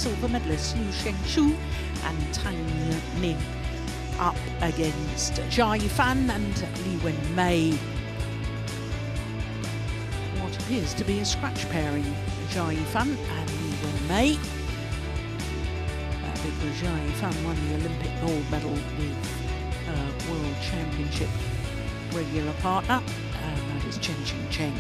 silver medalists Liu Shengshu and Tang Ning up against Jia Yifan and Li Wenmei. What appears to be a scratch pairing, Jia Yifan and Li Wenmei. Because Jia Yifan won the Olympic gold medal with World Championship regular partner, and that is Chen Qingchen.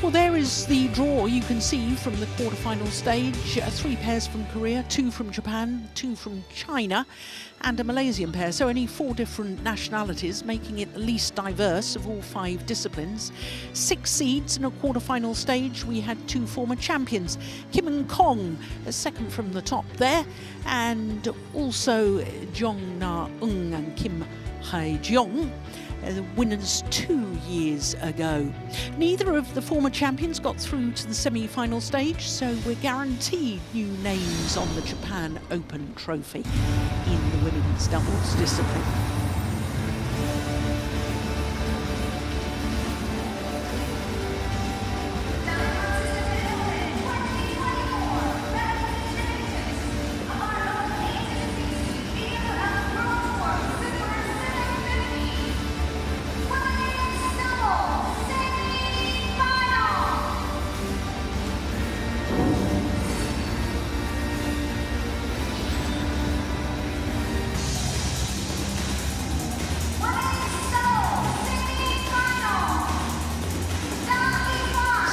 Well, there is the draw you can see from the quarterfinal stage. 3 pairs from Korea, 2 from Japan, 2 from China, and a Malaysian pair. So only 4 different nationalities, making it the least diverse of all 5 disciplines. 6 seeds in a quarterfinal stage. We had 2 former champions, Kim and Kong, second from the top there, and also Jong Na-eung and Kim Hae-jeong, the winners 2 years ago. Neither of the former champions got through to the semi-final stage, so we're guaranteed new names on the Japan Open trophy in the women's doubles discipline.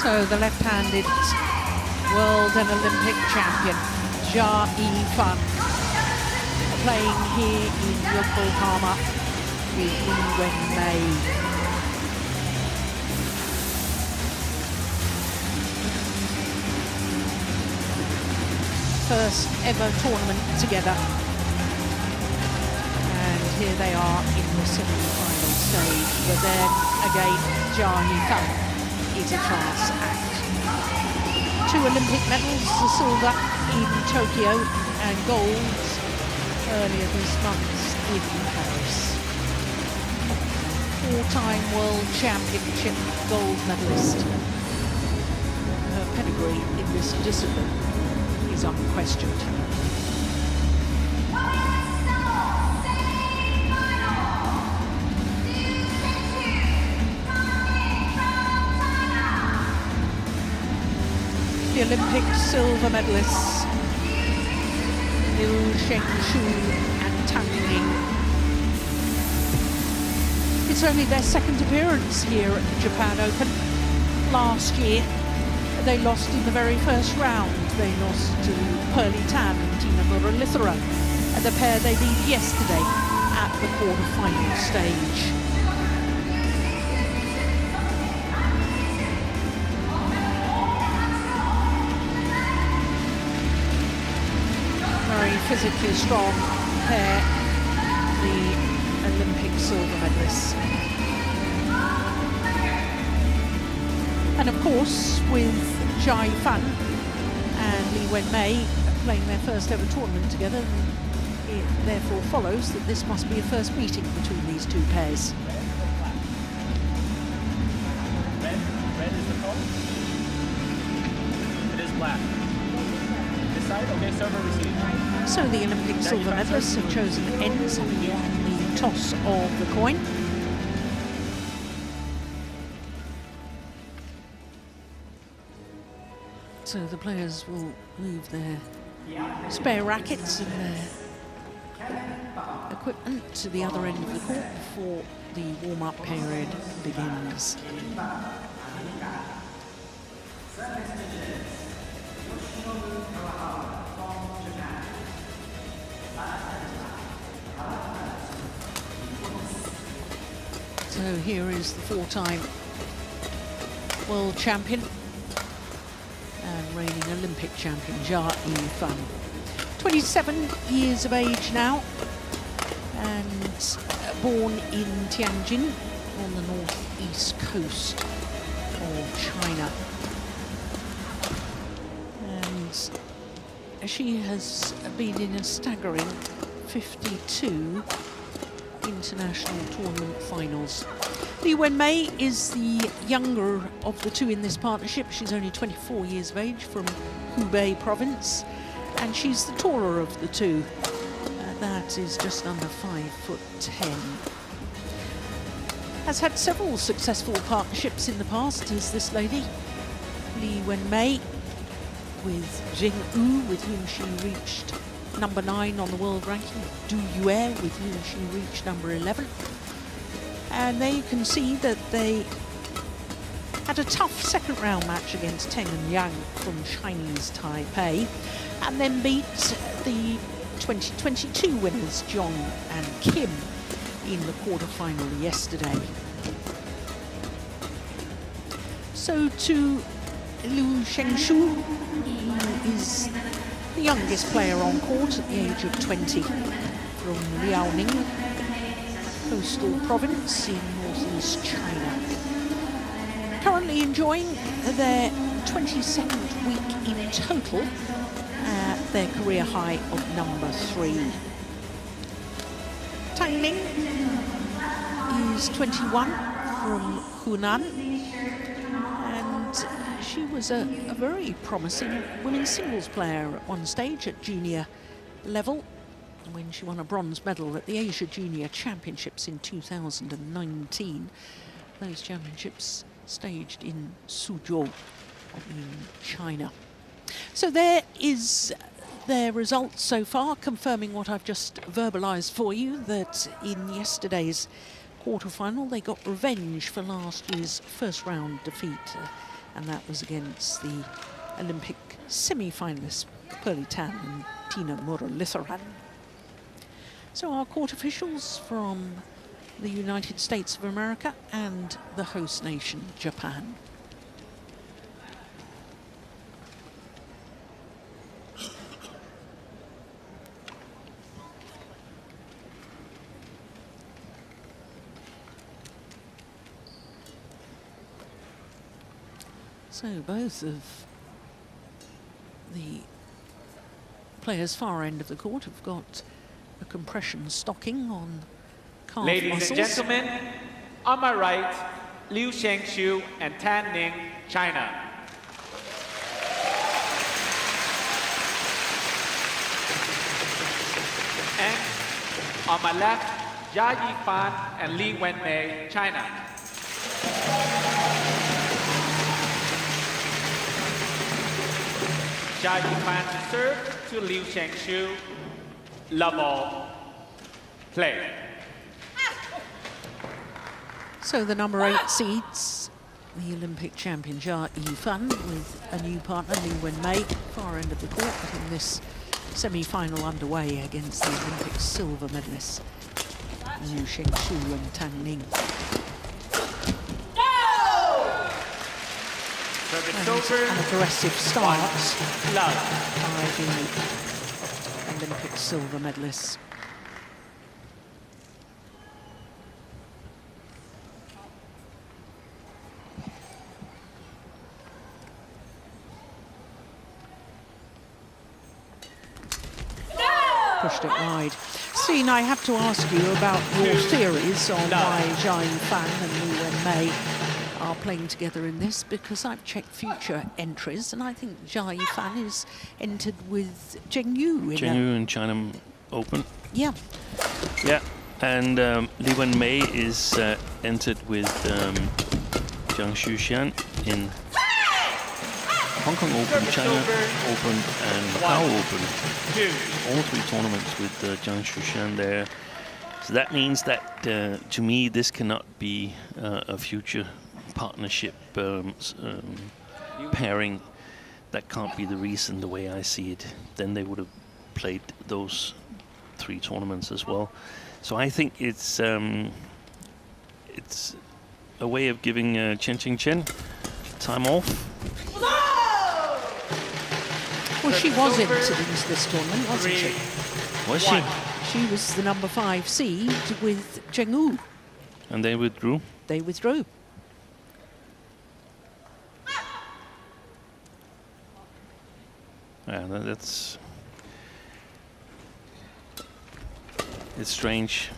So the left-handed world and Olympic champion, Jia Yifan, playing here in Yokohama with Li Wenmei. First ever tournament together. And here they are in the semi-final stage. But then again, Jia Yifan is a class act. 2 Olympic medals, the silver in Tokyo and gold earlier this month in Paris. 4-time World Championship gold medalist. Her pedigree in this discipline is unquestioned. The Olympic silver medalists, Liu Shengshu and Tang Ning. It's only their 2nd appearance here at the Japan Open. Last year, they lost in the very first round. They lost to Pearly Tan and Tina Muralithara, and the pair they beat yesterday at the quarter-final stage. Very physically strong pair, the Olympic silver medalists. And of course, with Jia Yifan and Li Wenmei playing their first ever tournament together, it therefore follows that this must be a first meeting between these 2 pairs. Red is the call. It is black. This side? Okay, server receive. So the Olympic silver medalists have chosen ends, having won the toss of the coin. So the players will move their spare rackets and their equipment to the other end of the court before the warm-up period begins. So here is the 4-time world champion and reigning Olympic champion, Jia Yifan. 27 years of age now, and born in Tianjin on the northeast coast of China. And she has been in a staggering 52 international tournament finals. Li Wenmei is the younger of the 2 in this partnership. She's only 24 years of age, from Hubei province. and she's the taller of the two. That is just under 5'10". Has had several successful partnerships in the past, as this lady, Li Wenmei, with Jing Yu, with whom she reached number 9 on the world ranking, Du Yue, with whom she reached number 11. And there you can see that they had a tough second round match against Teng and Yang from Chinese Taipei, and then beat the 2022 winners Zhong and Kim in the quarterfinal yesterday. So to Liu Shengshu, who is the youngest player on court at the age of 20, from Liaoning, coastal province in northeast China. Currently enjoying their 22nd week in total at their career high of number 3. Tang Ning is 21 from Hunan, and she was a very promising women's singles player at one stage at junior level when she won a bronze medal at the Asia Junior Championships in 2019. Those championships staged in Suzhou in China. So there is their results so far, confirming what I've just verbalised for you, that in yesterday's quarterfinal they got revenge for last year's first round defeat, and that was against the Olympic semi-finalists Pearly Tan and Tina Muralitharan. So our court officials from the United States of America and the host nation, Japan. So both of the players far end of the court have got a compression stocking on calf Ladies muscles. and gentlemen, on my right, Liu Shengshu and Tan Ning, China. And on my left, Jia Yifan and Li Wenmei, China. Jia Yifan to serve to Liu Shengshu. Love all. Play. So the number 8 seeds, the Olympic champion Jia Yifan with a new partner, Li Wenmei, far end of the court, getting this semi-final underway against the Olympic silver medalists, Liu Shengshu and Tang Ning. And an aggressive start by the Olympic silver medalists. Pushed it wide. Steen, I have to ask you about your theories on why Jia Yifan and Li Wenmei are playing together in this, because I've checked future entries and I think Jia Yifan is entered with Zheng Yu in China Open. Yeah. Yeah, and Li Wenmei is entered with Jiang Xuxian in Hong Kong Open, China Open, and Macau Open. All 3 tournaments with Jiang Xuxian there. So that means that, to me, this cannot be a future partnership pairing. That can't be the reason, the way I see it. Then they would have played those 3 tournaments as well. So I think it's a way of giving Chen time off. Well, she was entered into this tournament, wasn't she? Was she? She was the number 5 seed with Zheng Yu. And they withdrew? They withdrew. Yeah, it's strange.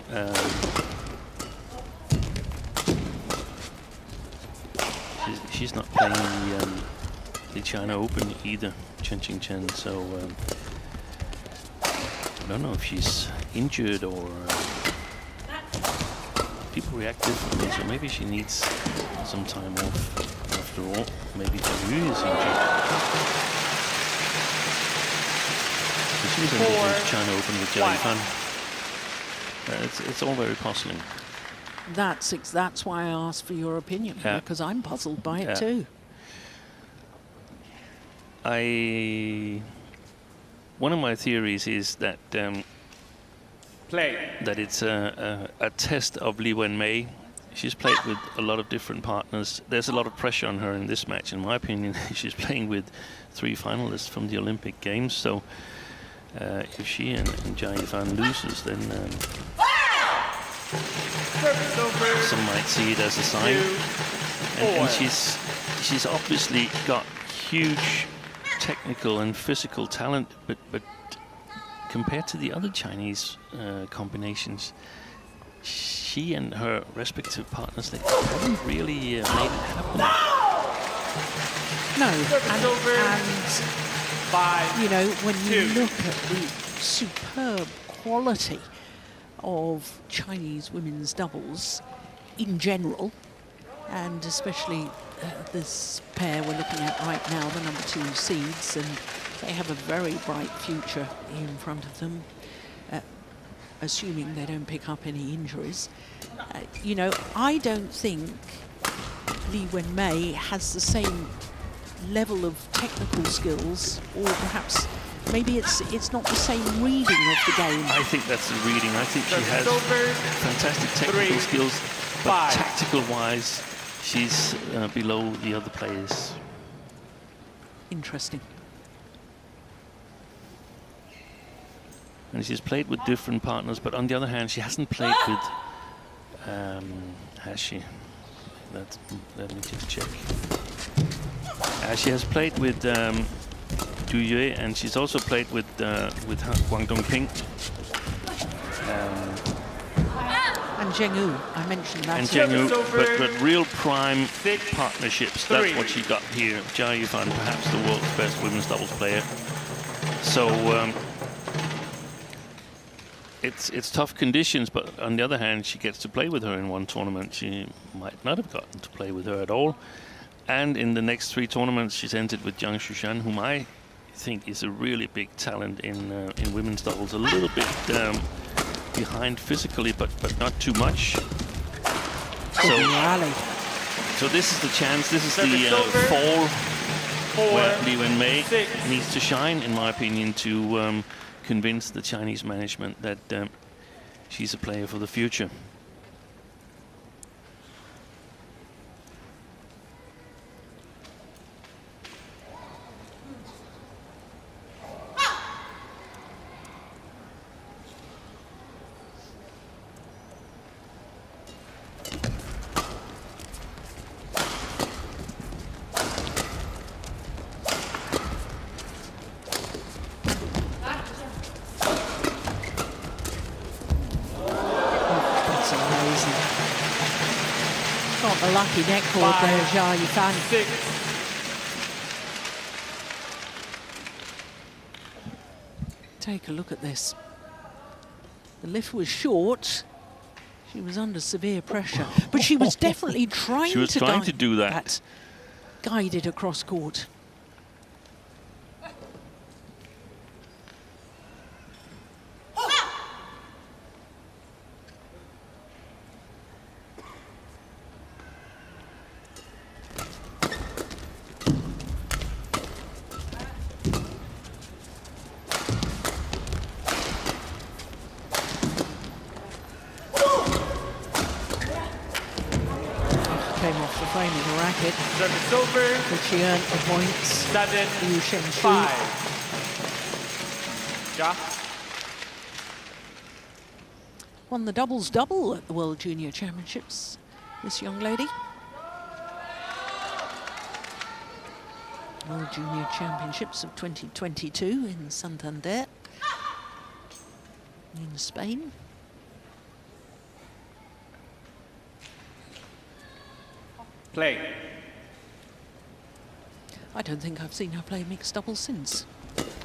She's not playing the China Open either, Chen. So don't know if she's injured or people react differently, so maybe she needs some time off after all. Maybe Zhang is injured. She was in the China Open with Jia Yifan. It's all very puzzling. That's why I asked for your opinion, because I'm puzzled by it too. One of my theories is that Play. that it's a test of Li Wenmei. She's played with a lot of different partners. There's a lot of pressure on her in this match, in my opinion. She's playing with 3 finalists from the Olympic Games, so if she and Jia Yifan loses, then some might see it as a sign. And she's obviously got huge technical and physical talent, but compared to the other Chinese combinations, she and her respective partners, they haven't really made it happen. No, and you know, when you look at the superb quality of Chinese women's doubles in general, and especially this pair we're looking at right now, the #2 seeds, and they have a very bright future in front of them, assuming they don't pick up any injuries. You know, I don't think Li Wenmei has the same level of technical skills, or perhaps maybe it's not the same reading of the game. I think that's the reading. I think she has fantastic technical skills, but tactical-wise, she's below the other players. Interesting. And she's played with different partners, but on the other hand, she hasn't played with... has she? Let me just check. She has played with Du Yue, and she's also played with Guang Dongping. And Zheng Yu, I mentioned that. And Zheng Yu, but real prime partnerships, that's what she got here. Jia Yifan, perhaps the world's best women's doubles player. So it's tough conditions, but on the other hand, she gets to play with her in one tournament. She might not have gotten to play with her at all. And in the next 3 tournaments, she's entered with Zhang Shushan, whom I think is a really big talent in women's doubles. A little bit behind physically, but not too much. So this is the chance. This is the fall where Li Wenmei needs to shine, in my opinion, to convince the Chinese management that she's a player for the future. A lucky neck cord there, Jia Yifan. Take a look at this. The lift was short. She was under severe pressure, but she was definitely trying to do that. Guided across court. Came off the frame of the racket. Service over. But she earned the points. 7-5. Ja. Won the doubles double at the World Junior Championships, this young lady. World Junior Championships of 2022 in Santander, in Spain. Play. I don't think I've seen her play mixed doubles since.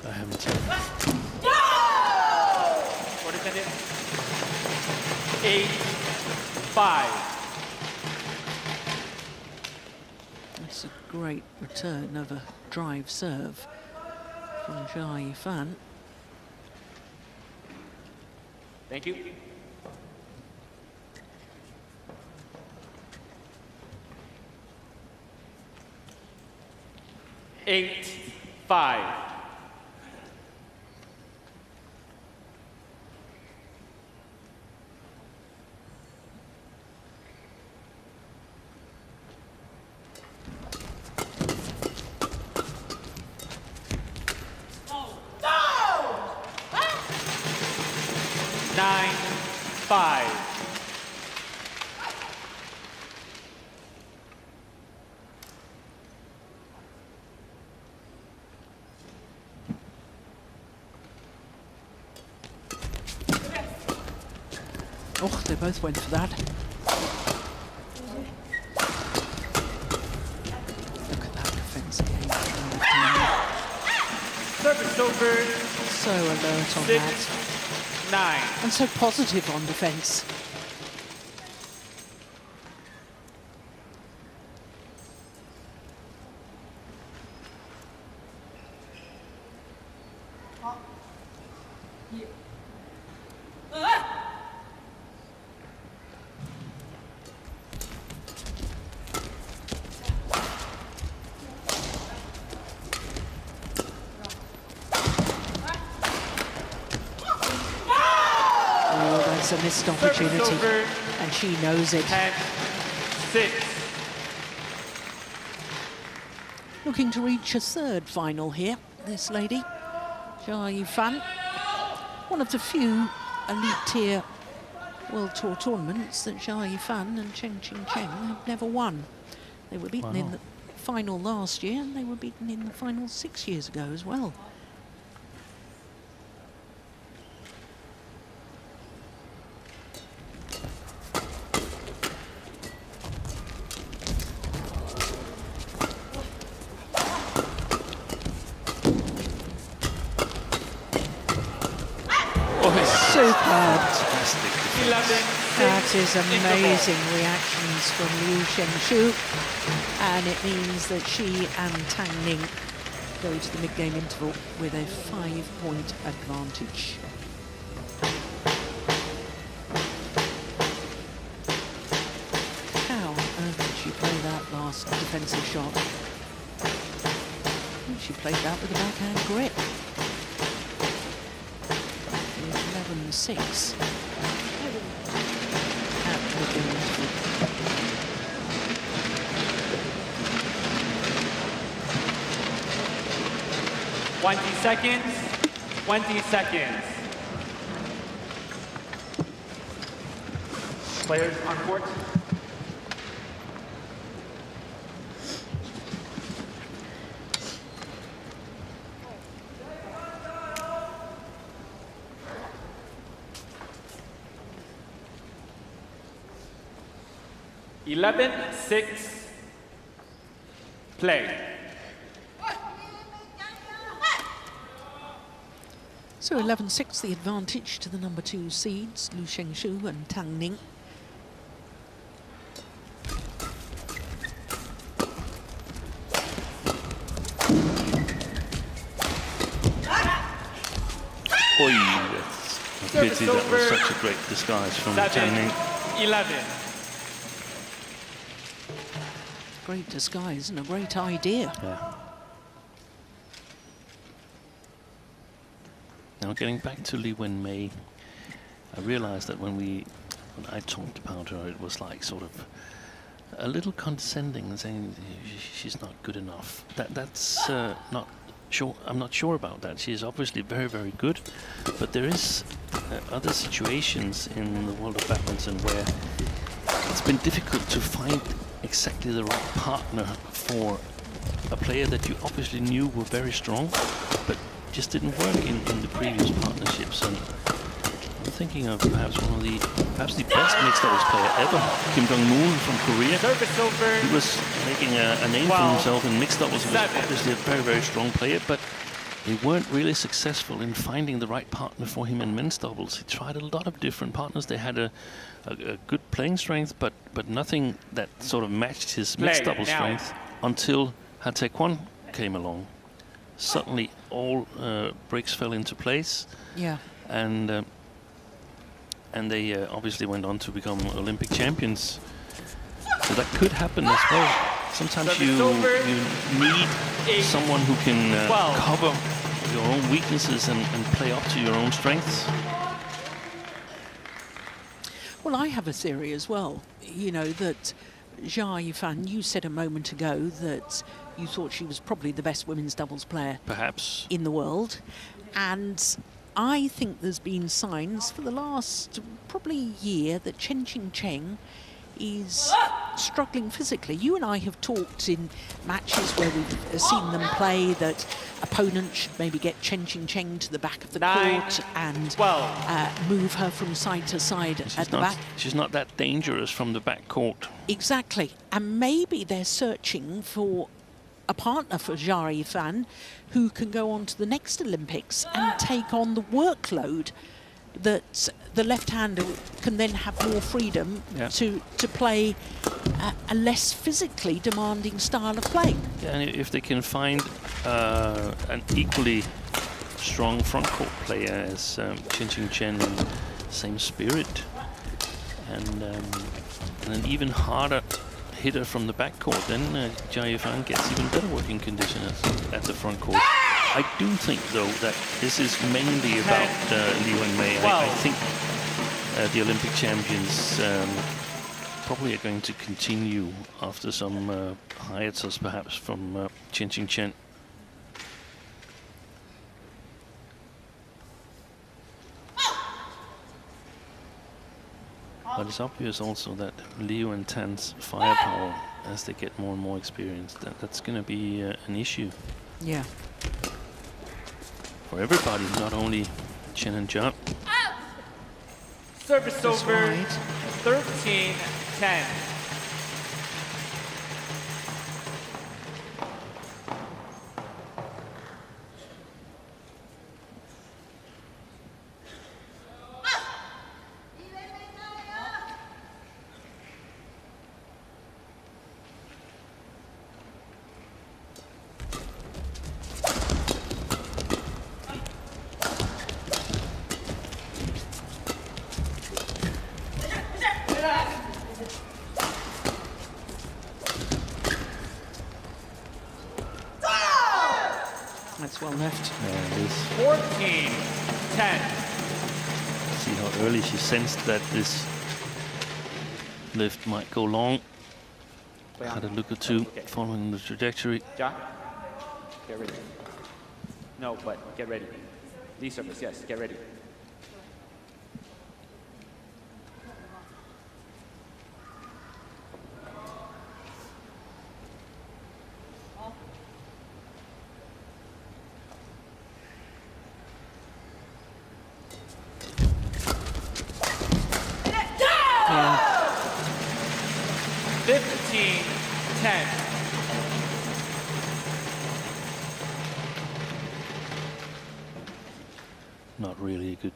I haven't. 8-5. That's a great return of a drive serve from Jia Yifan. Thank you. Eight, 5. Nine, 5. Oh, they both went for that. Look at that defence again. Service over. So alert on 6, that. 9. And so positive on defence. It's a missed opportunity, and she knows it. 10-6. Looking to reach a third final here, this lady, Jia Yifan. One of the few elite tier World Tour tournaments that Jia Yifan and Cheng have never won. They were beaten in the final last year, and they were beaten in the final 6 years ago as well. Superb. That is amazing reactions from Liu Shengshu, and it means that she and Tang Ning go to the mid-game interval with a 5-point advantage. How on earth did she play that last defensive shot? She played that with a backhand grip. 11-6. At the mid-game interval. 20 seconds. 20 seconds. Players on court. Eleven, 6. Play. So 11-6, the advantage to the number 2 seeds, Liu Shengshu and Tang Ning. Oi, that's a pity. That was such a great disguise from Tang Ning. 11. Great disguise and a great idea. Yeah. Now getting back to Li Wenmei, I realized that when I talked about her, it was like sort of a little condescending and saying she's not good enough. That's not sure. I'm not sure about that. She is obviously very, very good, but there is other situations in the world of badminton where it's been difficult to find exactly the right partner for a player that you obviously knew were very strong, but just didn't work in the previous partnerships. And I'm thinking of perhaps the best mixed doubles player ever, Kim Jong-moon from Korea. He was making a name for himself in mixed doubles. He was obviously a very, very strong player, but they weren't really successful in finding the right partner for him in men's doubles. He tried a lot of different partners. They had a good playing strength, but nothing that sort of matched his mixed double strength until Ha-Tae-kwon came along. Suddenly, all bricks fell into place. Yeah. And they obviously went on to become Olympic champions. So that could happen as well. Sometimes you need someone who can cover your own weaknesses and play up to your own strengths. Well, I have a theory as well. You know, that Jia Yifan, you said a moment ago that you thought she was probably the best women's doubles player Perhaps in the world. And I think there's been signs for the last probably year that Chen Qingchen is struggling physically. You and I have talked in matches where we've seen them play that opponents should maybe get Chen Qingchen to the back of the court and move her from side to side at the back. She's not that dangerous from the back court. Exactly. And maybe they're searching for a partner for Jia Yifan who can go on to the next Olympics and take on the workload that the left-hander can then have more freedom to play a less physically demanding style of play. Yeah, and if they can find an equally strong front court player as Chen Qingchen in same spirit, and an even harder hitter from the back court, then Jia Yifan gets even better working conditions at the front court. I do think, though, that this is mainly about Liu and Mei. I think the Olympic champions probably are going to continue after some hiatus, perhaps, from Chen Qingchen. But it's obvious also that Liu and Tan's firepower, as they get more and more experienced, that's going to be an issue. Yeah. For everybody, not only Chen and Jia. Service over, 13-10. That's well left. Yeah, it is. 14-10. See how early she sensed that this lift might go long. Had a look or two following the trajectory. Ja, get ready. No, but get ready. Lee service, yes, get ready. Yeah. 15-10. Not really a good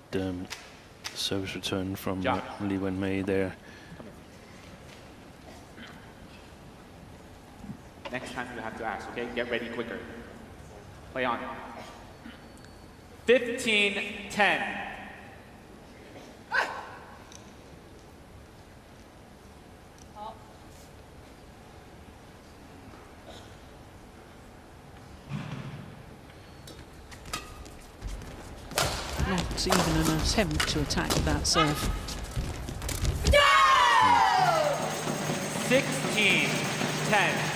service return from Liu and Mei there. Next time you have to ask, okay? Get ready quicker. Play on. 15-10. Not even an attempt to attack that serve. 16-10.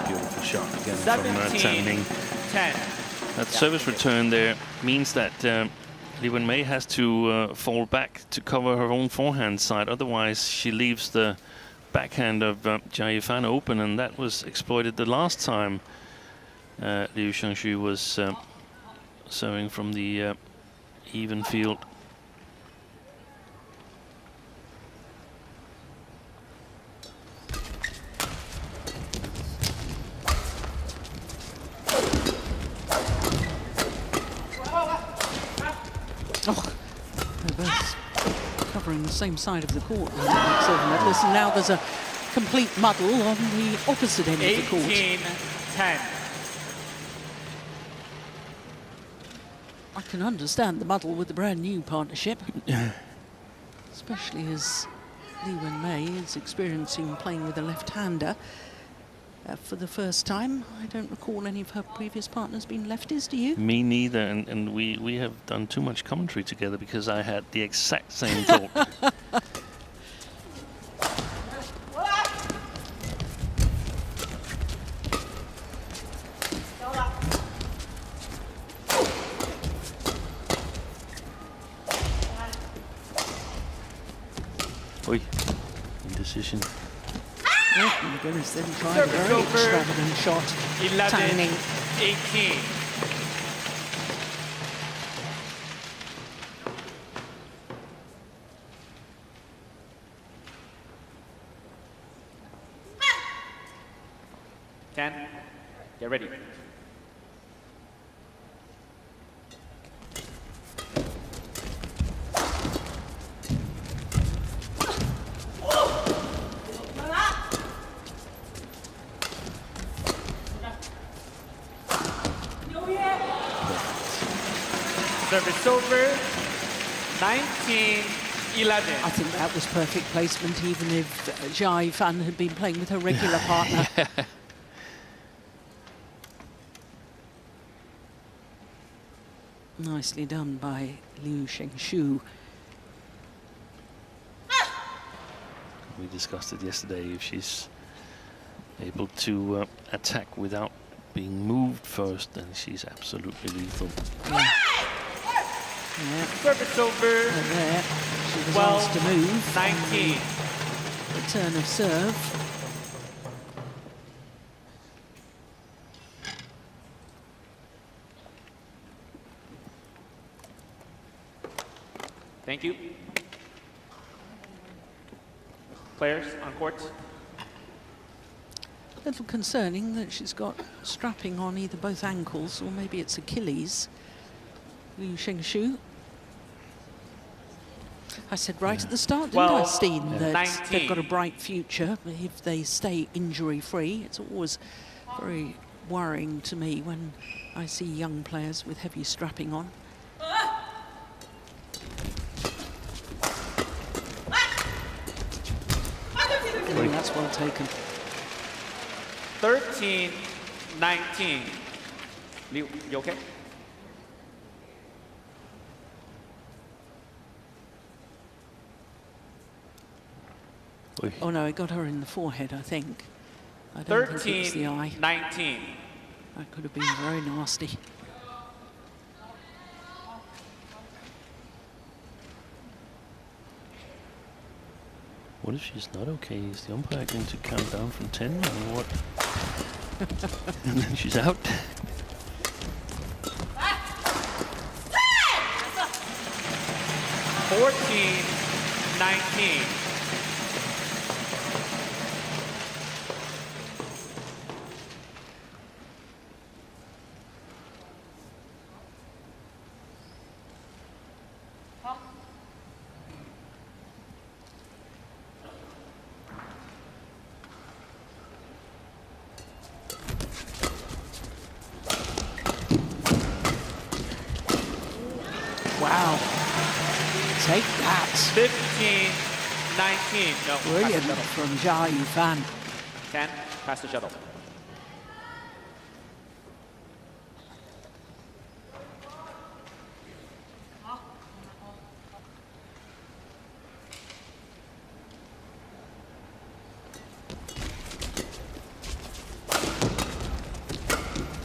Beautiful shot again from Tan Ning. 10. That service return there means that Li Wenmei has to fall back to cover her own forehand side. Otherwise, she leaves the backhand of Jia Yifan open, and that was exploited the last time Liu Xiangshu was serving from the even field. Oh, they're both covering the same side of the court. Silver medalists, and now there's a complete muddle on the opposite end of the court. 18-10. I can understand the muddle with the brand new partnership, especially as Li Wenmei is experiencing playing with a left-hander for the first time. I don't recall any of her previous partners being lefties, do you? Me neither, and we have done too much commentary together because I had the exact same thought. Oi, indecision. Oh my goodness, then tried a very extravagant shot. 11-18. Get ready. Service over. 19-11. I think that was perfect placement, even if Jia Yifan had been playing with her regular partner. Nicely done by Liu Xiangshu. We discussed it yesterday. If she's able to attack without being moved first, then she's absolutely lethal. Yeah. Service over. And there, she was asked to move. 19. Return of serve. Thank you. Players on court. A little concerning that she's got strapping on either both ankles or maybe it's Achilles. Liu Xiangshu. I said right at the start, didn't I, Steen, that 19. they've got a bright future if they stay injury-free. It's always very worrying to me when I see young players with heavy strapping on. And that's well taken. 13-19. Liu, you okay? Oh no, it got her in the forehead, I think. I don't think it was the eye. 13-19. That could have been very nasty. What if she's not okay? Is the umpire going to count down from 10 or what? And then she's out. Fourteen, 19. Wow. Take that. 15-19. No, Brilliant pass the from Jia Yifan. shuttle. 10, pass the shuttle.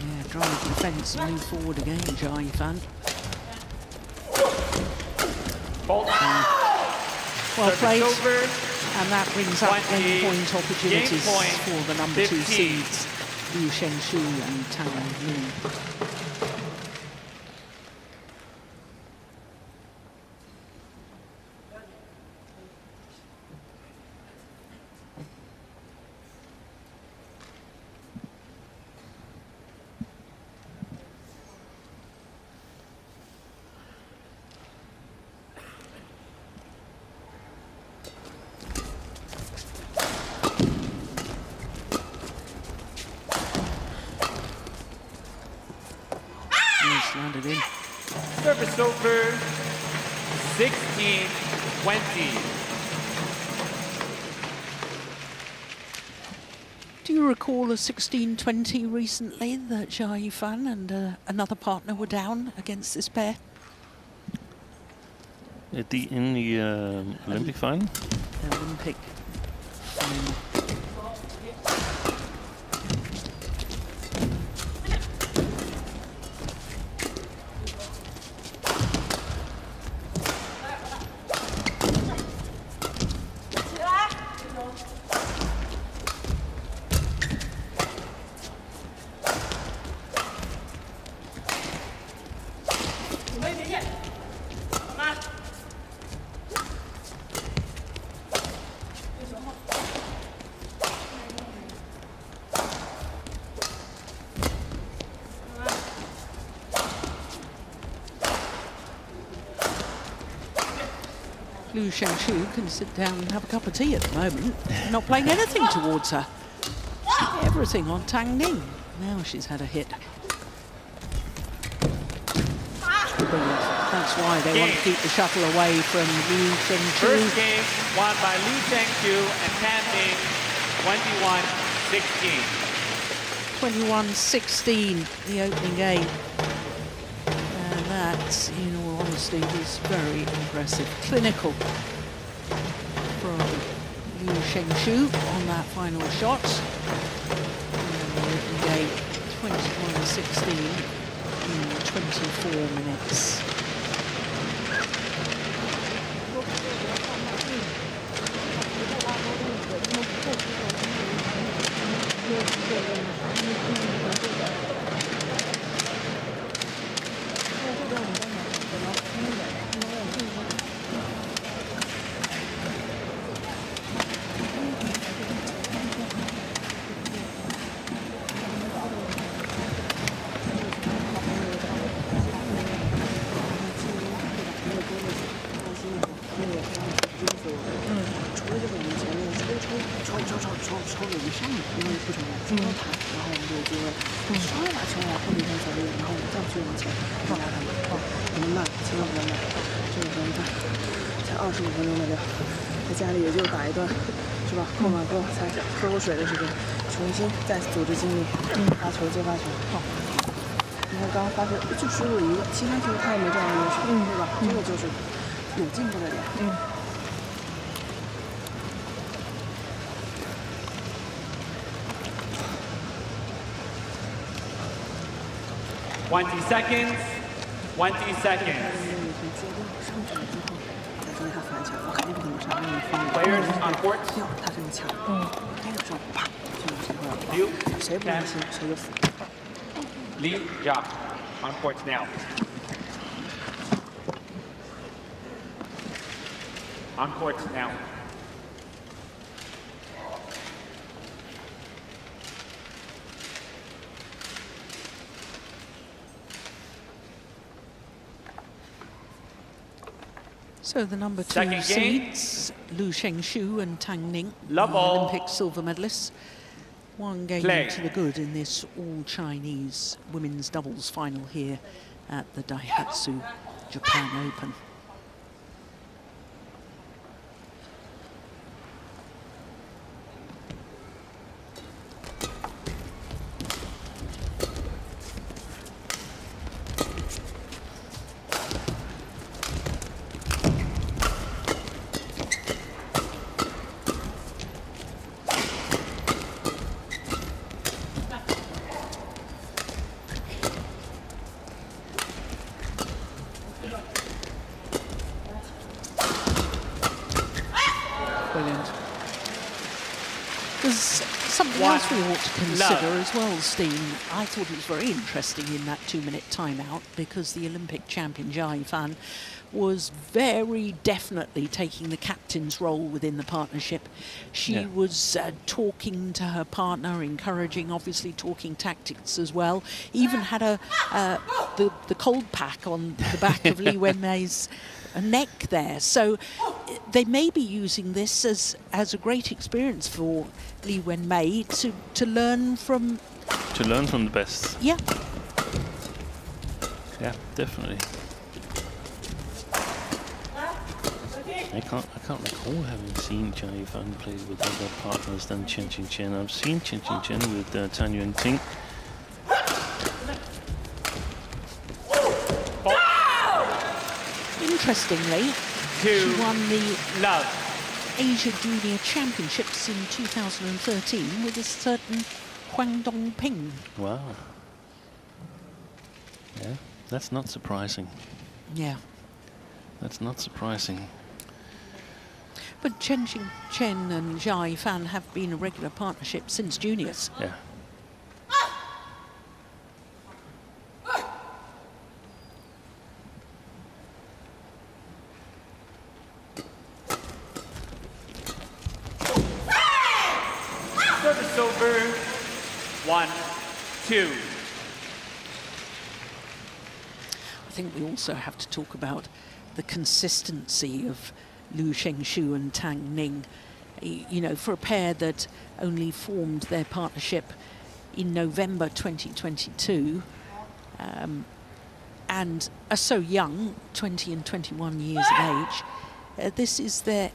Yeah, drive the fence and move forward again, Jia Yifan. Fault. Well Service played. over. And that brings up 20, game point opportunities game point, for the number 2 15. seeds, Liu Shengshu and Tang Ning. Landed in. Service over. 16-20. Do you recall a 16-20 recently that Jia Yifan and another partner were down against this pair? In the Olympic final? The Olympic final. Liu Shengshu can sit down and have a cup of tea at the moment, not playing anything towards her. Everything on Tang Ning. Now she's had a hit. Brilliant. That's why they want to keep the shuttle away from Liu Shengshu. First game won by Liu Shengshu and Tang Ning, 21-16. 21-16, the opening game. And that, in all honesty, was very impressive. Clinical from Liu Shengshu on that final shot. And the opening game, 21-16 in 24 minutes. Twenty seconds. 20 seconds. Players on court. Liu, Ken, Li, Jia, on court now. On court now. So the number 2 Second game. seeds, Liu Shengshu and Tang Ning, Love the all. Olympic silver medalists. One game Play. to the good in this all-Chinese women's doubles final here at the DAIHATSU Japan Open. Something One else we ought to consider love. as well, Steen. I thought it was very interesting in that 2-minute timeout because the Olympic champion Jai Fan was very definitely taking the captain's role within the partnership. She was talking to her partner, encouraging, obviously talking tactics as well. Even had the cold pack on the back of Lee Wen-mei's neck there. So they may be using this as a great experience for Lee Wen-mei to learn from. To learn from the best. Yeah. Yeah, definitely. I can't recall having seen Jai Fan play with other partners than Chen Qingqian. I've seen Chen Qingqian with Tan Yuanting. Interestingly, she won the Asia Junior Championships in 2013 with a certain Huang Dongping. Wow. Yeah, that's not surprising. Yeah. That's not surprising. But Chen Qingqian and Jai Fan have been a regular partnership since juniors. Yeah. Service over. 1-2. I think we also have to talk about the consistency of Liu Shengshu and Tang Ning. You know, for a pair that only formed their partnership in November 2022 and are so young, 20 and 21 years of age, this is their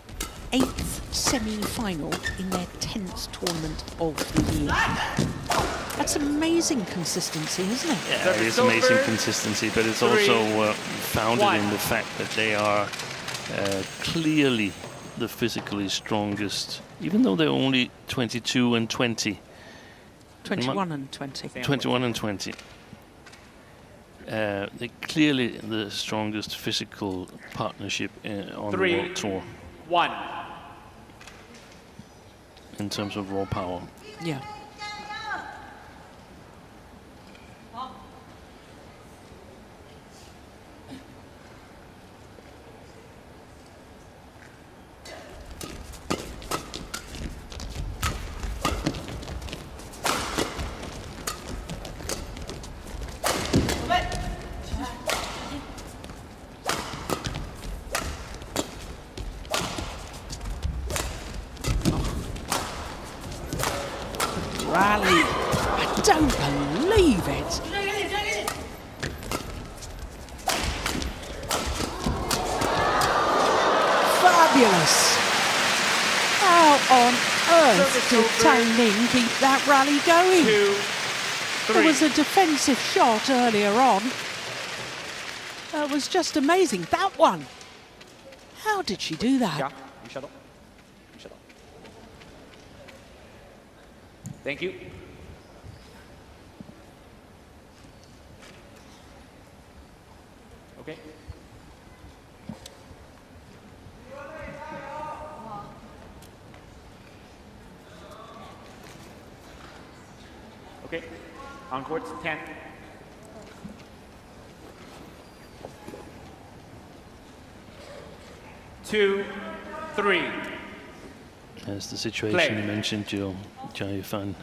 8th semi-final in their 10th tournament of the year. That's amazing consistency, isn't it? Yeah, it is amazing consistency, but it's also founded in the fact that they are clearly the physically strongest, even though they're only 22 and 20. 21 and 20. 21 and 20. They're clearly the strongest physical partnership on the World Tour. 1. In terms of raw power. Yeah. Rally. I don't believe it. Fabulous. How on earth did Tang Ning keep that rally going? 2-3. There was a defensive shot earlier on. That was just amazing. That one. How did she do that? Thank you. Okay. Okay. On courts 10. Two, 3. As the situation Play. you mentioned, Joe, Jai Fan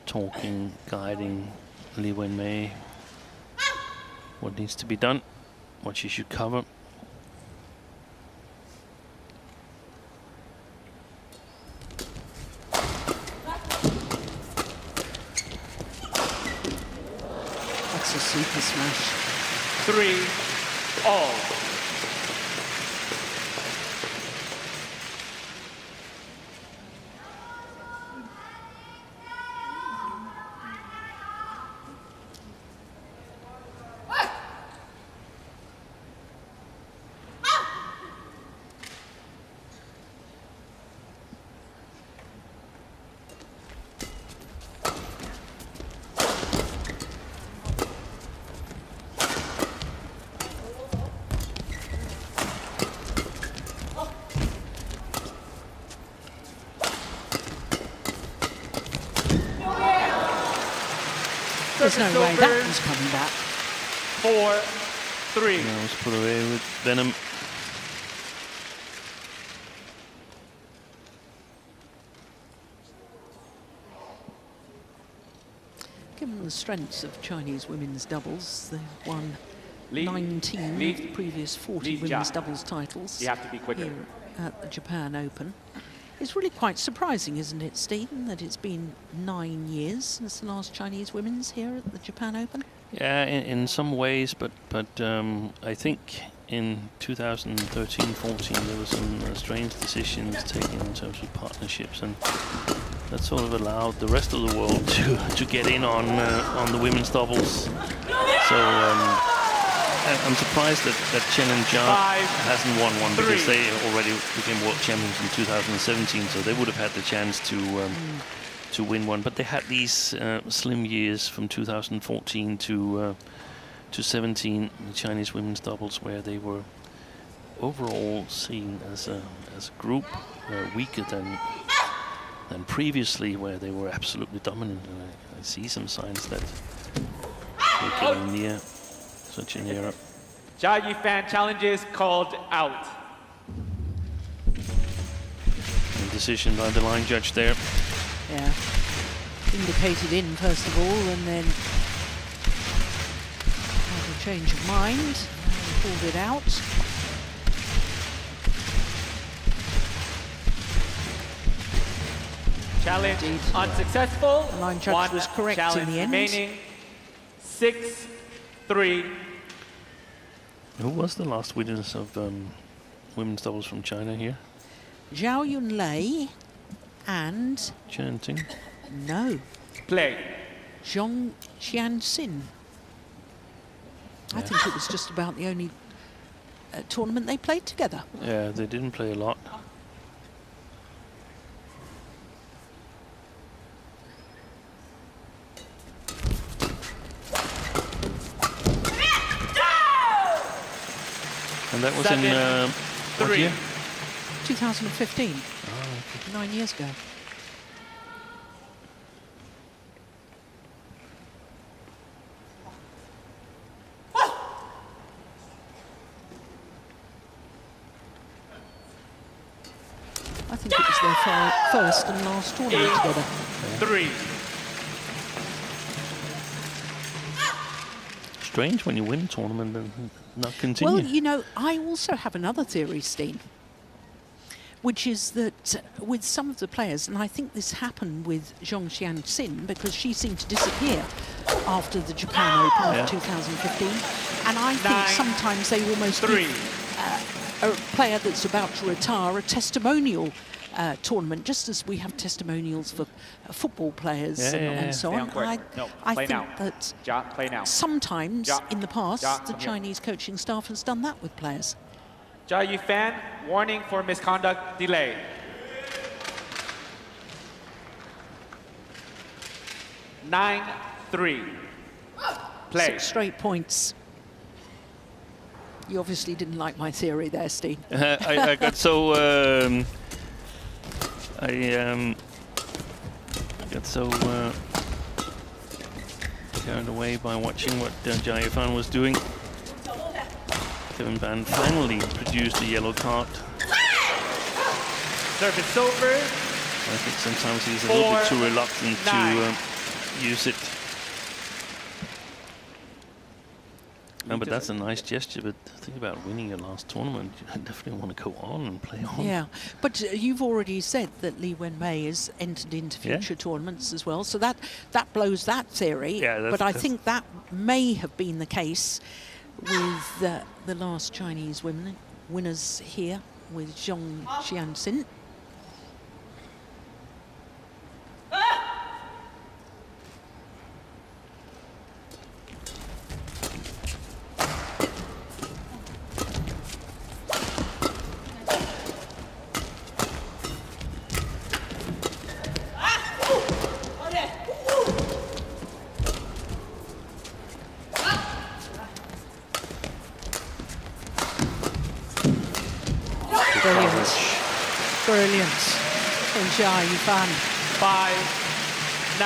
talking, guiding Lee Wen-mei. What needs to be done, what she should cover. That's a super smash. 3 all. There's no way that was coming back. 4-3. That was put away with venom. Given the strengths of Chinese women's doubles, they've won Lead. 19 of Lead. the previous 40 Lead, women's Jia. doubles titles You have to be quicker. here at the Japan Open. It's really quite surprising, isn't it, Stephen, that it's been 9 years since the last Chinese women's here at the Japan Open? Yeah, in some ways, but I think in 2013-14 there were some strange decisions taken in terms of partnerships, and that sort of allowed the rest of the world to get in on the women's doubles. So I'm surprised that Chen and Jia hasn't won one, because they already became world champions in 2017, so they would have had the chance to win one. But they had these slim years from 2014 to 17, the Chinese women's doubles, where they were overall seen as a group weaker than previously, where they were absolutely dominant. And I see some signs that they're getting near such an era. Jia Yifan challenges called out. A decision by the line judge there. Yeah. Indicated in, first of all, and then had a change of mind and pulled it out. Challenge Indeed. unsuccessful. The line judge was correct in challenge the end. remaining. 6-3. Who was the last winners of women's doubles from China here? Zhao Yunlei and Chen Ting. no, Play. Zhong Xianxin. I think it was just about the only tournament they played together. Yeah, they didn't play a lot. And that was in what 7-3. year? 2015, Oh, 9 years ago. I think it was their first and last tournament together. 3. strange when you win a tournament and not continue. Well, you know, I also have another theory, Steen, which is that with some of the players, and I think this happened with Zhong Xianxin because she seemed to disappear after the Japan Open of 2015, and I think sometimes they almost give a player that's about to retire a testimonial tournament, just as we have testimonials for football players and so on. I think that sometimes in the past the Chinese coaching staff has done that with players. Jia Yifan, warning for misconduct delay. Nine, 3. Play. 6 straight points. You obviously didn't like my theory there, Steve. I got so carried away by watching what Jia Yifan was doing. Kevin Ban finally produced a yellow card. Service over. I think sometimes he's a little bit too reluctant to use it. No, but that's a nice gesture, but think about winning your last tournament. You definitely want to go on and play on. Yeah, but you've already said that Li Wenmei has entered into future tournaments as well, so that blows that theory. Yeah, but I think that may have been the case with the last Chinese winners here with Zhong Xianxin. Brilliant from Jia Yifan. 5-9.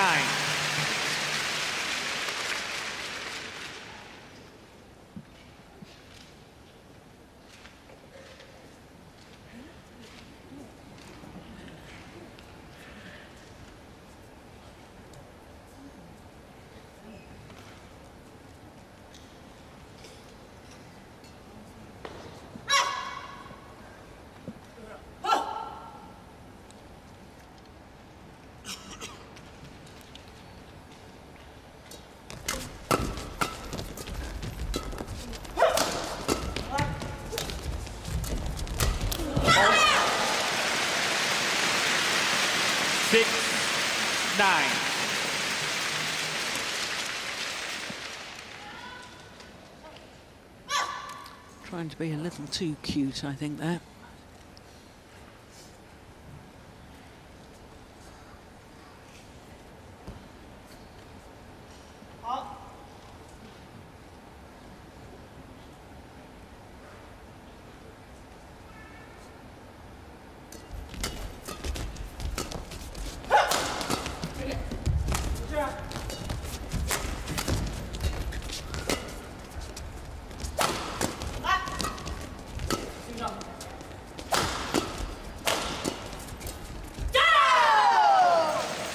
9. Trying to be a little too cute, I think, there.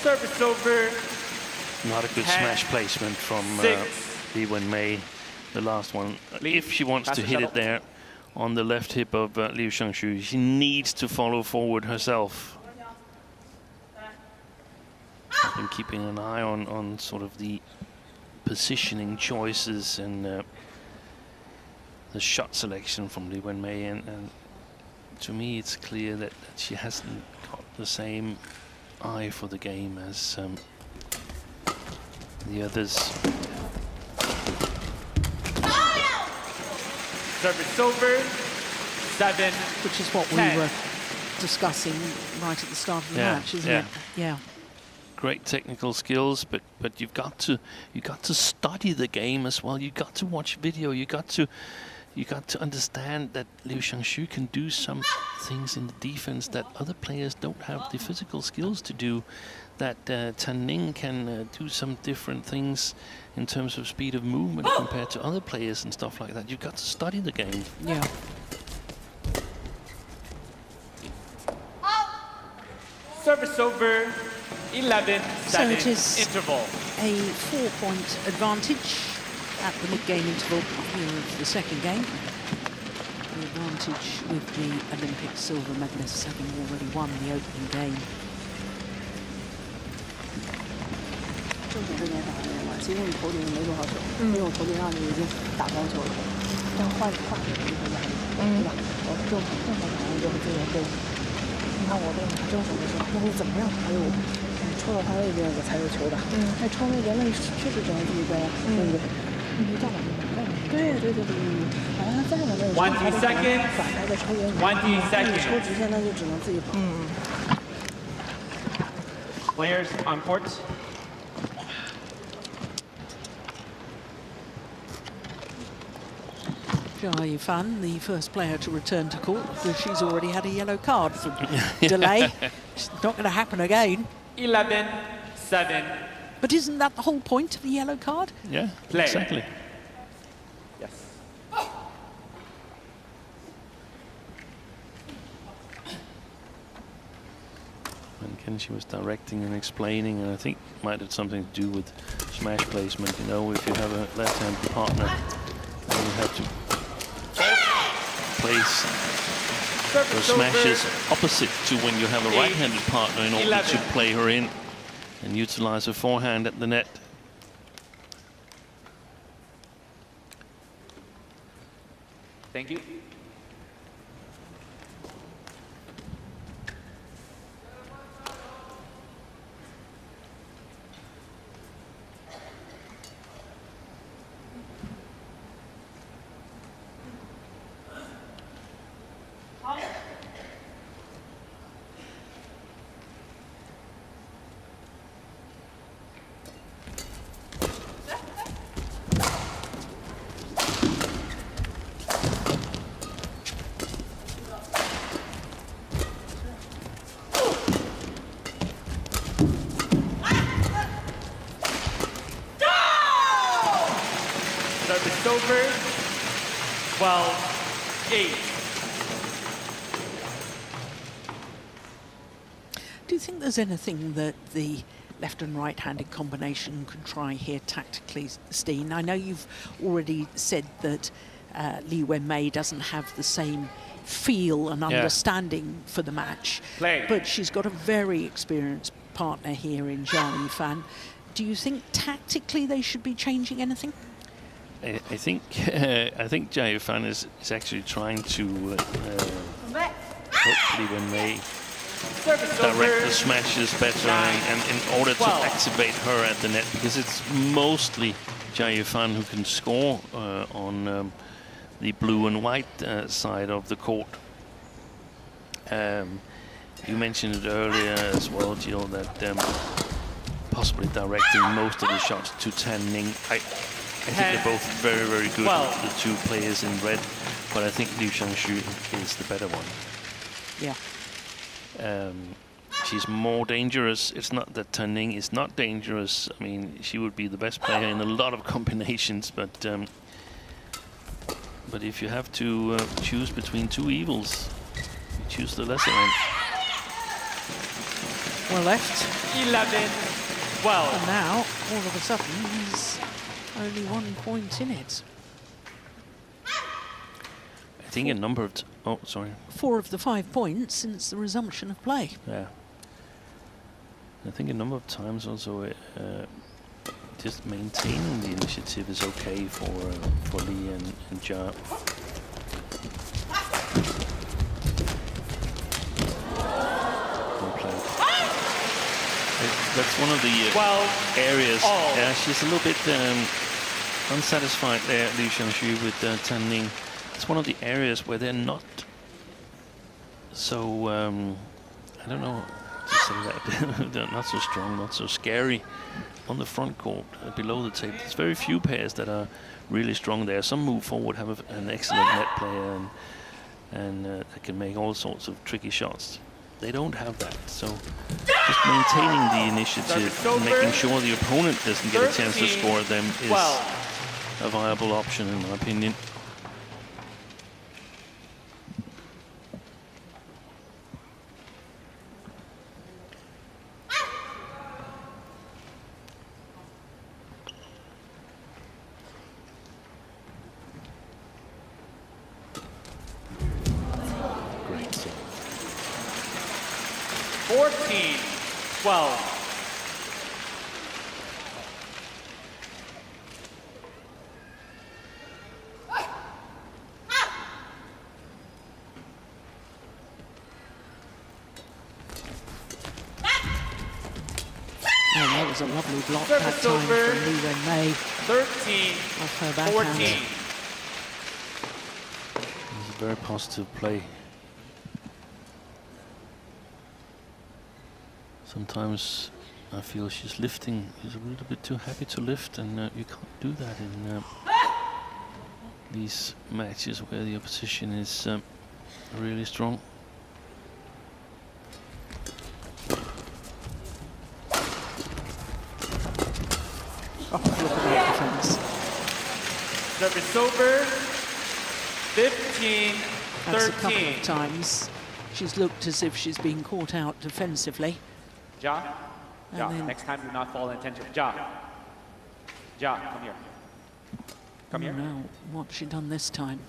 Service over. Not a good 10, smash placement from Li Wenmei, the last one. If she wants to hit it there on the left hip of Liu Xiangshu, she needs to follow forward herself. I've been keeping an eye on sort of the positioning choices and the shot selection from Li Wenmei, and to me it's clear that she hasn't got the same eye for the game as the others. Service over. 7. Which is what 10. we were discussing right at the start of the match, isn't it? Yeah. Great technical skills, but you've got to study the game as well. You've got to watch video. You got to understand that Liu Xiangshu can do some things in the defense that other players don't have the physical skills to do. That Tan Ning can do some different things in terms of speed of movement compared to other players and stuff like that. You've got to study the game. Yeah. Service over. 11-7 So it is interval. a 4-point advantage at the mid-game interval here of the second game. The advantage with the Olympic silver medalists having already won the opening game. 正手这边打的嘛，其实你头顶没多少球，因为我头顶上就已经打高球了，但换手就会压力，对吧？我正手打完就会这个对。你看我这打正手的时候，那你怎么样才有？抽到他那边我才有球打。那抽那边那你确实只能自己在，对不对？你就站稳对。反正他在的那个20 seconds. 反开再抽远点。20 seconds. 抽直线那就只能自己跑。Players on court. Jia Yifan, the first player to return to court, because she's already had a yellow card for delay. It's not going to happen again. 11-7. But isn't that the whole point of the yellow card? Yeah, Play. exactly. Yes. And Kenshi was directing and explaining, and I think might have something to do with smash placement. You know, if you have a left-handed partner, then you have to place the smashes opposite to when you have a right-handed partner in order to play her in and utilize her forehand at the net. Thank you. Service over. 12-8. Do you think there's anything that the left and right-handed combination could try here tactically, Steen? I know you've already said that Li Wenmei doesn't have the same feel and understanding for the match, but she's got a very experienced partner here in Jia Yifan. Do you think tactically they should be changing anything? I think Jia Yifan is actually trying to hopefully Wenmei direct the smashes better and in order to activate her at the net, because it's mostly Jia Yifan who can score on the blue and white side of the court. You mentioned it earlier as well, Jill, that possibly directing most of the shots to Tan Ning. I think they're both very, very good, the two players in red, but I think Liu Xiangshu is the better one. Yeah. She's more dangerous. It's not that Tan Ning is not dangerous. I mean, she would be the best player in a lot of combinations, but if you have to choose between two evils, you choose the lesser one. Well left. 11-12. And now, all of a sudden, he's only 1 point in it. I think a number of... oh, sorry. 4 of the 5 points since the resumption of play. Yeah. I think a number of times also just maintaining the initiative is okay for Li and Jia. That's one of the areas. Yeah, she's a little bit unsatisfied there, Liu Xiangshu, with Tan Ning. It's one of the areas where they're not so, I don't know how to say that, they're not so strong, not so scary on the front court, below the table. There's very few pairs that are really strong there. Some move forward, have an excellent net player, and they can make all sorts of tricky shots. They don't have that, so just maintaining the initiative and making sure the opponent doesn't get a chance to score them is a viable option, in my opinion. Great. 14-12. That was a lovely block that time from Li Wenmei. 13, Off her backhand. 14. It's a very positive play. Sometimes I feel she's lifting. She's a little bit too happy to lift, and you can't do that in these matches where the opposition is really strong. Oh, look at that defense. Service over. 15-13. That's a couple of times. She's looked as if she's been caught out defensively. Ja, Ja, then next time do not fall intentionally. Ja, Ja, come here. Come here. No, what's she done this time?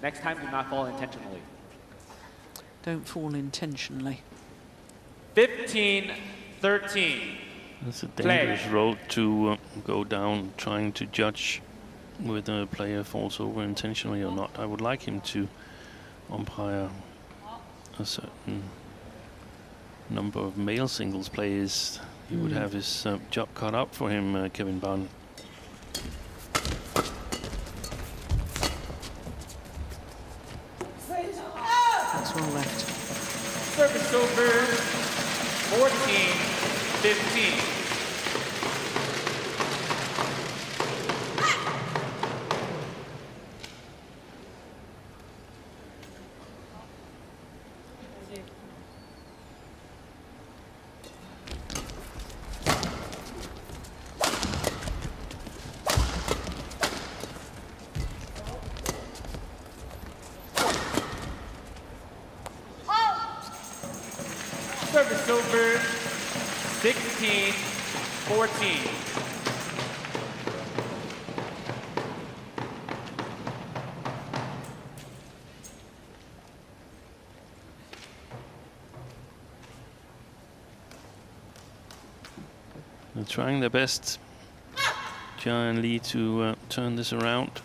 Next time do not fall intentionally. Don't fall intentionally. 15-13. That's a dangerous road to go down, trying to judge whether a player falls over intentionally or not. I would like him to umpire a certain number of male singles players. He would have his job cut out for him, Kevin Ban. That's well left. Service over. 14-15. Service over. 16-14. They're trying their best, Jia and Li, to turn this around.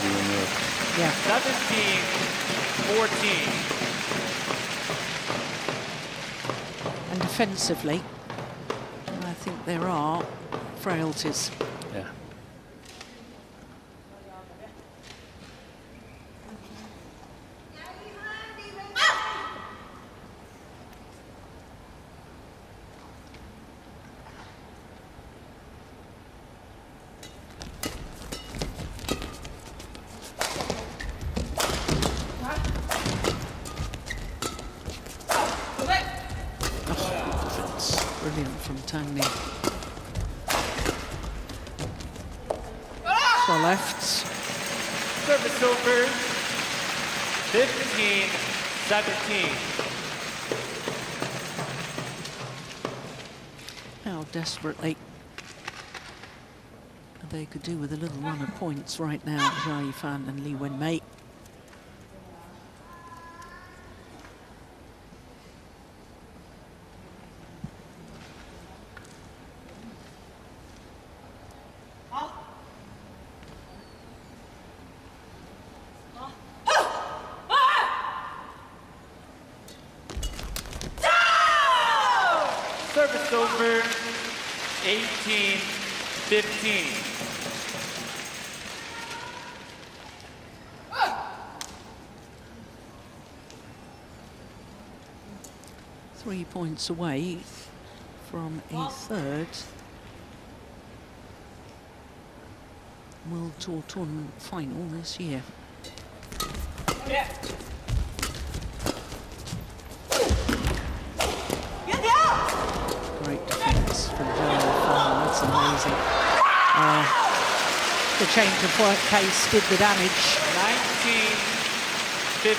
Li Wenmei. Yeah. 17-14. And defensively, I think there are frailties. Yeah. Brilliant from Tang Ning. So left. Service over. 15-17. How desperately they could do with a little run of points right now, Jia Yifan and Li Wenmei. Service over. 18-15. Three points away from a third World Tour tournament final this year. Great defence from Jia Yifan, that's amazing. The change of pace did the damage. 19-15.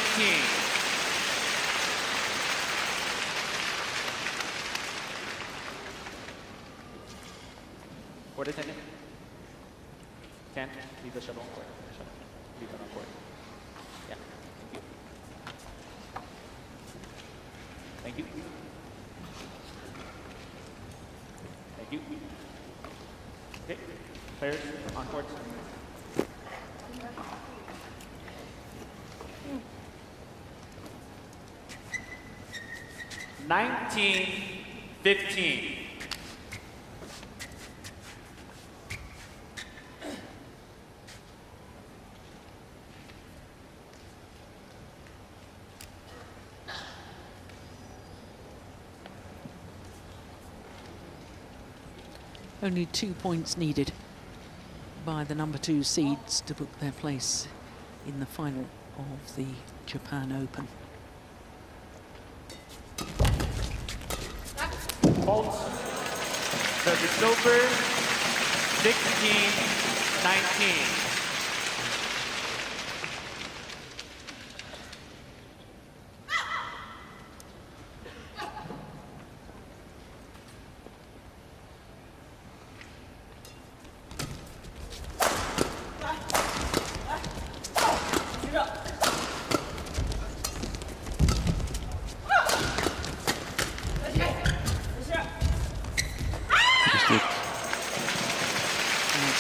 Court attendant. 10, leave the shuttle on court. Leave it on court. Yeah, thank you. Thank you. Thank you. Okay, players on court. (19-15). Only 2 points needed by the number 2 seeds to book their place in the final of the Japan Open. Fault. Service over. 16-19.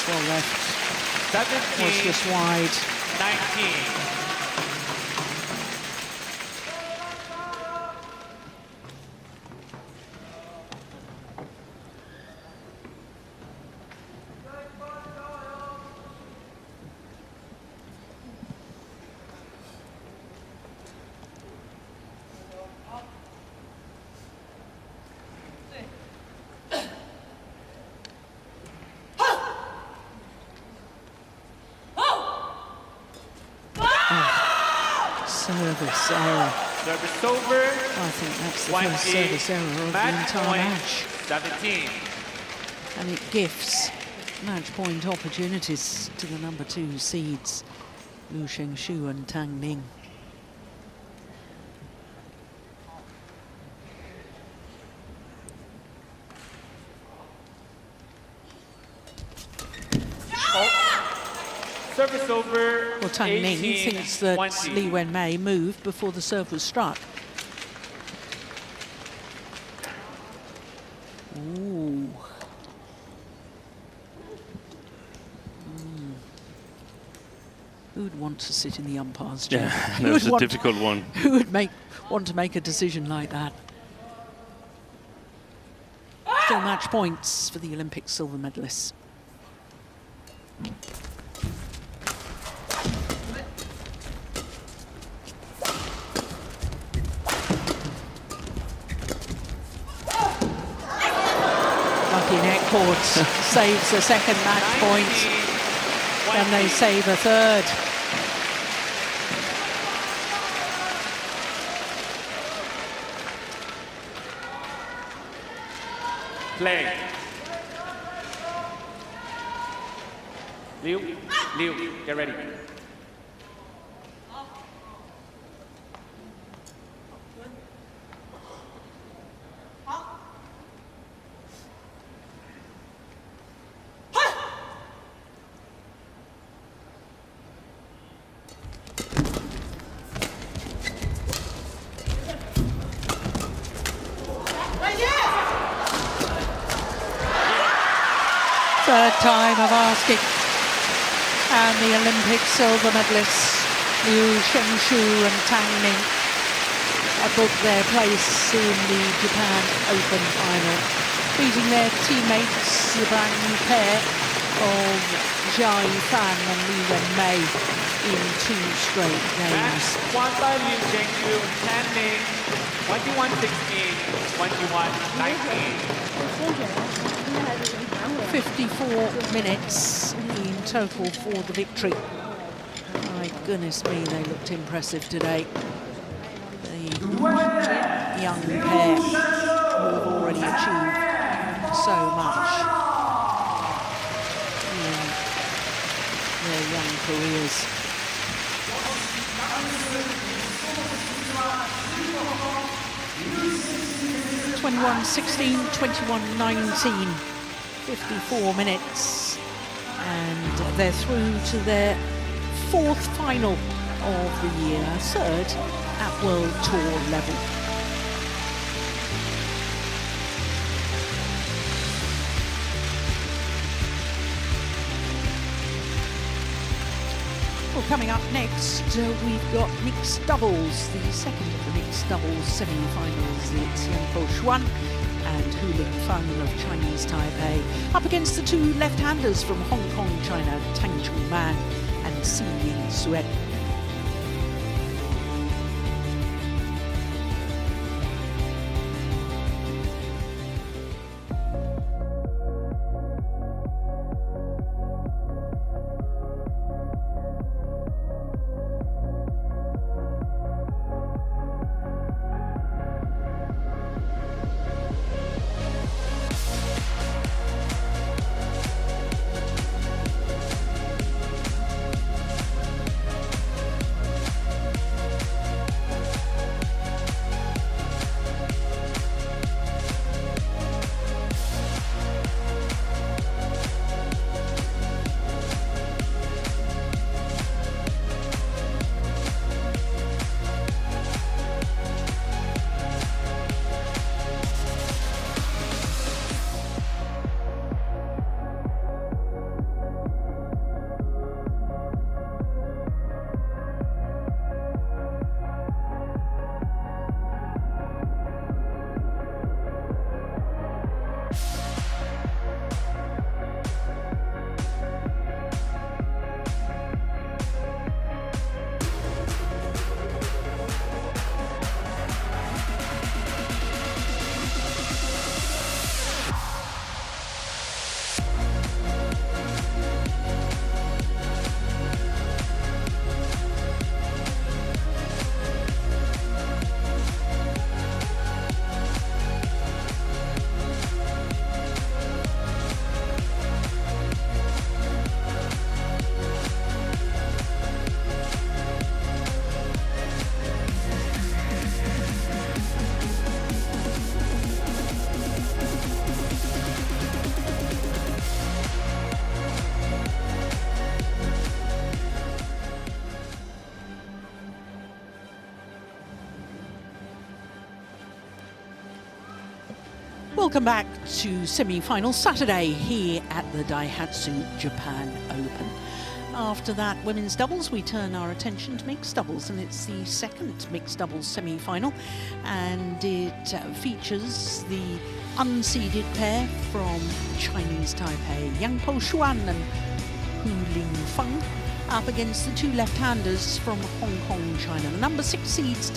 Well left. 17, Was just wide. 19. Service error. Service over. I think that's the 20, first service error of the entire point, match. 17. And it gifts match point opportunities to the number 2 seeds, Liu Shengshu and Tang Ning. Service over. Well, Tang Ning 18, thinks that 20. Li Wenmei moved before the serve was struck. Ooh. Who would want to sit in the umpire's chair? Yeah, that was a difficult one. Who would want to make a decision like that? Still match points for the Olympic silver medalists. Lucky neck court saves a second match point. And they save a third. Play. Liu, get ready. Third time of asking. And the Olympic silver medalists, Liu Shenshu and Tang Ning, have booked their place in the Japan Open final, beating their teammates, the brand new pair of Jia Yifan and Li Wenmei, in 2 straight games. Match won by Liu Shenshu and Tang Ning, 21-16, 21-19. 54 minutes in total for the victory. My goodness me, they looked impressive today. The young pair who have already achieved so much in their young careers. (21-16, 21-19). 54 minutes, and they're through to their 4th final of the year, 3rd at World Tour level. Well, coming up next, we've got mixed doubles, the second of the mixed doubles semi-finals. It's Yan Shuan and Hu Lingfeng of Chinese Taipei up against the 2 left-handers from Hong Kong, China, Tang Chongman and Si Ying-Suen. Welcome back to semi-final Saturday here at the Daihatsu Japan Open. After that women's doubles, we turn our attention to mixed doubles, and it's the second mixed doubles semi-final, and it features the unseeded pair from Chinese Taipei, Yang Po Xuan and Hu Ling Feng, up against the two left-handers from Hong Kong, China. The number 6 seeds